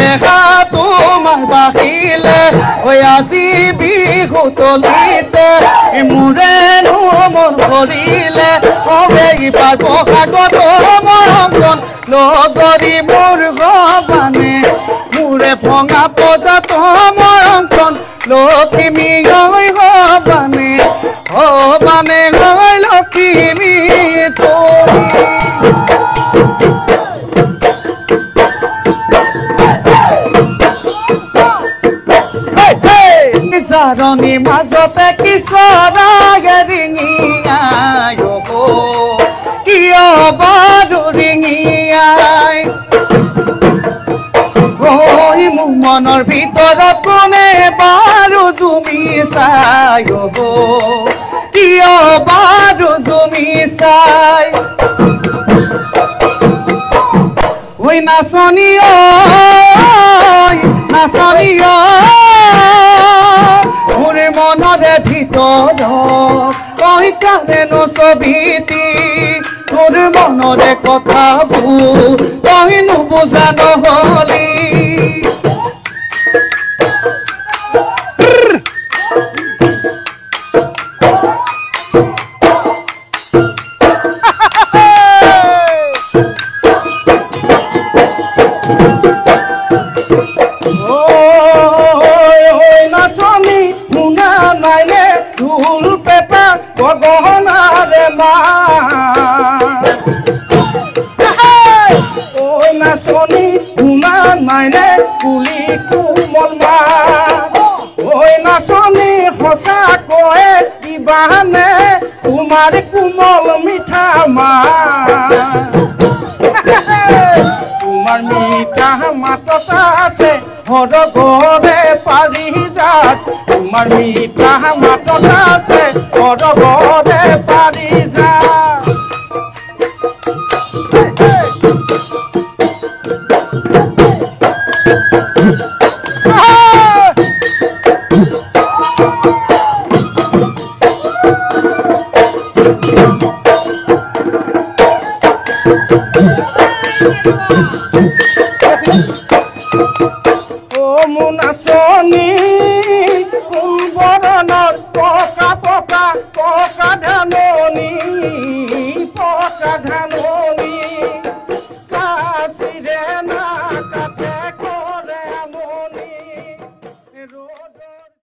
দেখা তোমাৰ বাহিলে ওই আজি বিহু তলিতে মোৰে মন কৰিলে হবে ইবাৰ বহাগত মৰমজন লগৰী মোৰ গবানে মোৰে ভঙা পজাত মৰমজন লখিমী হবানে হবানে হয় লখিমী জাৰণি মাজতে কিশোৰাগে ৰিঙিয়াই কিয় বাৰু ৰিঙিয়াই ঐ মোৰ মনৰ ভিতৰত কোনে বাৰু জুমি চাই কিয় বাৰু জুমি চাই ঐ নাচনি নাচনি মোৰে মনৰে ভিতৰত তই কানে নছবিতি তোৰ মনৰে কথাবোৰ তই নুবুজা নহলি গহনারে মা ওই নাচনি শুনা নাইনে কুলি কোমল মা ওই নাচনি সঁচা কয়ে কিবানে তোমাৰ কোমল মিঠা মা তোমাৰ মিঠা মাতত আছে হৰগৰে পাৰি যাত তোমাৰ মিঠা মাতত আছে হৰগৰে পাৰি যাত নাচনি কোন বৰণৰ পকা পকা পকা ধাননি